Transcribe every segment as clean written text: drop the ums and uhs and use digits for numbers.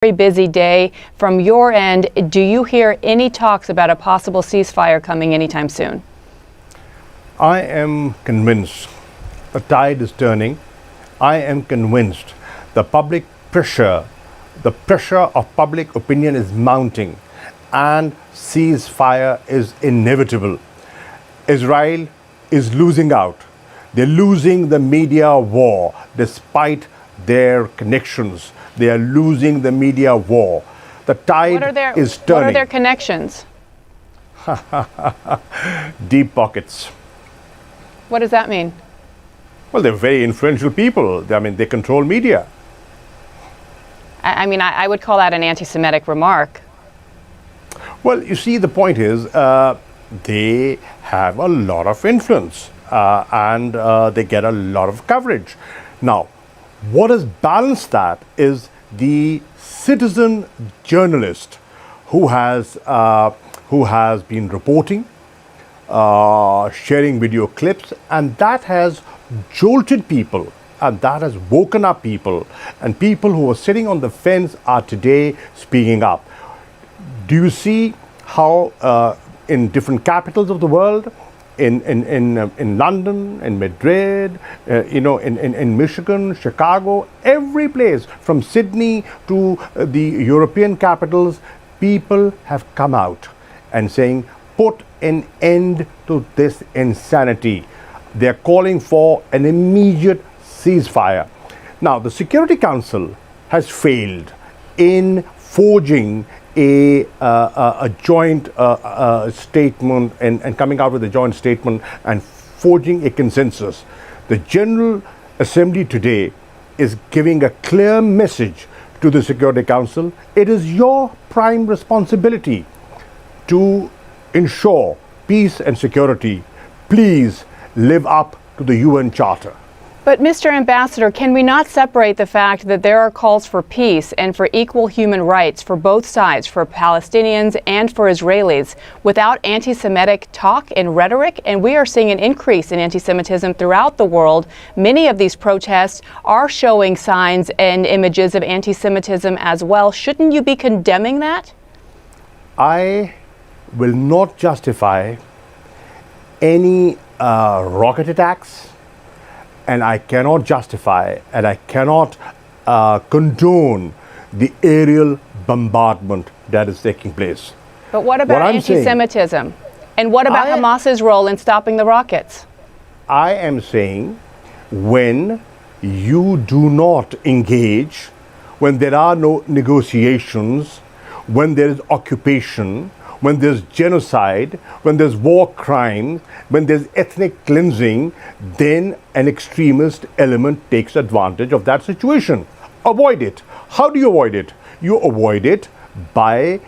Very busy day. From your end, do you hear any talks about a possible ceasefire coming anytime soon? I am convinced the tide is turning. I am convinced the public pressure, the pressure of public opinion is mounting and ceasefire is inevitable. Israel is losing out. They're losing the media war despite their connections. They are losing the media war. The tide is turning. What are their connections? Deep pockets. What does that mean? Well, they're very influential people. They control media. I would call that an anti-Semitic remark. Well, you see, the point is they have a lot of influence and they get a lot of coverage. Now, what has balanced that is the citizen journalist who has been reporting, sharing video clips, and that has jolted people and that has woken up people, and people who were sitting on the fence are today speaking up. Do you see how in different capitals of the world, in London, in Madrid, in Michigan, Chicago, every place from Sydney to the European capitals, people have come out and saying, put an end to this insanity. They're calling for an immediate ceasefire. Now, the Security Council has failed in forging a joint statement and coming out with a joint statement and forging a consensus. The General Assembly today is giving a clear message to the Security Council. It is your prime responsibility to ensure peace and security. Please live up to the UN Charter. But Mr. Ambassador, can we not separate the fact that there are calls for peace and for equal human rights for both sides, for Palestinians and for Israelis, without anti-Semitic talk and rhetoric? And we are seeing an increase in anti-Semitism throughout the world. Many of these protests are showing signs and images of anti-Semitism as well. Shouldn't you be condemning that? I will not justify any rocket attacks, and I cannot justify and I cannot condone the aerial bombardment that is taking place. But what about anti-Semitism? And what about Hamas's role in stopping the rockets? I am saying when you do not engage, when there are no negotiations, when there is occupation, when there's genocide, when there's war crimes, when there's ethnic cleansing, then an extremist element takes advantage of that situation. Avoid it. How do you avoid it? You avoid it by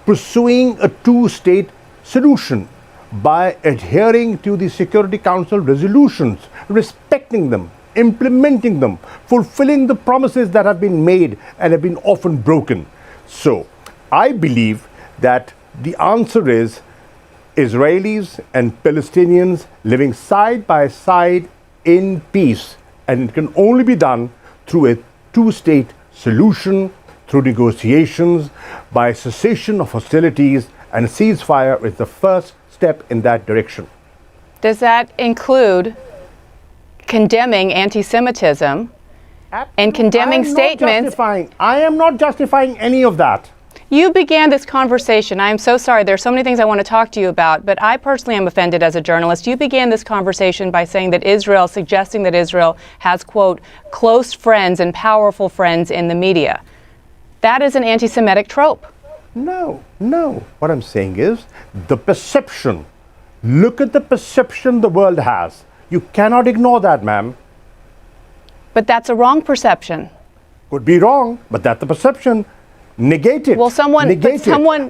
pursuing a two-state solution, by adhering to the Security Council resolutions, respecting them, implementing them, fulfilling the promises that have been made and have been often broken. So, I believe that the answer is Israelis and Palestinians living side by side in peace, and it can only be done through a two-state solution, through negotiations, by cessation of hostilities, and ceasefire is the first step in that direction. Does that include condemning anti-Semitism and condemning statements? I am not justifying any of that. You began this conversation. I am so sorry. There's so many things I want to talk to you about, but I personally am offended as a journalist. You began this conversation by saying that suggesting that Israel has, quote, close friends and powerful friends in the media. That is an anti-Semitic trope. No. What I'm saying is the perception. Look at the perception the world has. You cannot ignore that, ma'am. But that's a wrong perception. Could be wrong, but that's the perception. Negate it. Well,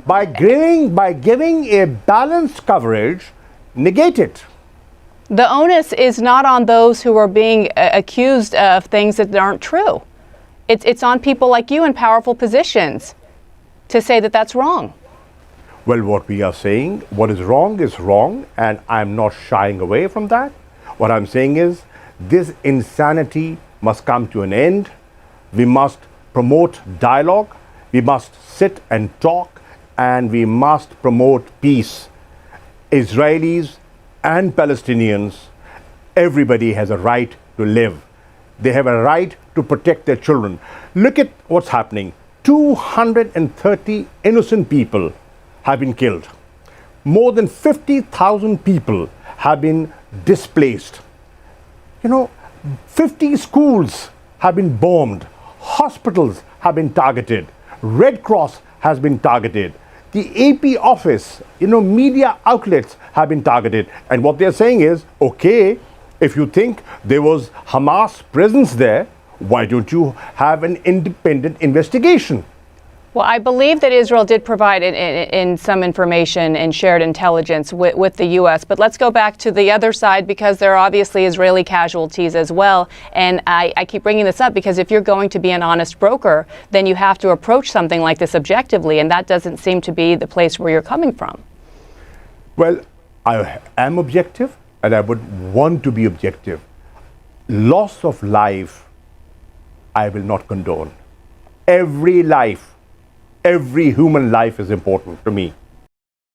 by giving a balanced coverage, negate it. The onus is not on those who are being accused of things that aren't true. It's on people like you in powerful positions to say that that's wrong. Well, what we are saying, what is wrong, and I'm not shying away from that. What I'm saying is this insanity must come to an end. We must promote dialogue, we must sit and talk, and we must promote peace. Israelis and Palestinians, everybody has a right to live. They have a right to protect their children. Look at what's happening. 230 innocent people have been killed. More than 50,000 people have been displaced. 50 schools have been bombed. Hospitals have been targeted. Red Cross has been targeted. The AP office, media outlets have been targeted. And what they're saying is, okay, if you think there was Hamas presence there, why don't you have an independent investigation? Well, I believe that Israel did provide in some information and shared intelligence with the U.S. But let's go back to the other side, because there are obviously Israeli casualties as well. And I keep bringing this up because if you're going to be an honest broker, then you have to approach something like this objectively. And that doesn't seem to be the place where you're coming from. Well, I am objective, and I would want to be objective. Loss of life, I will not condone. Every life, every human life is important to me.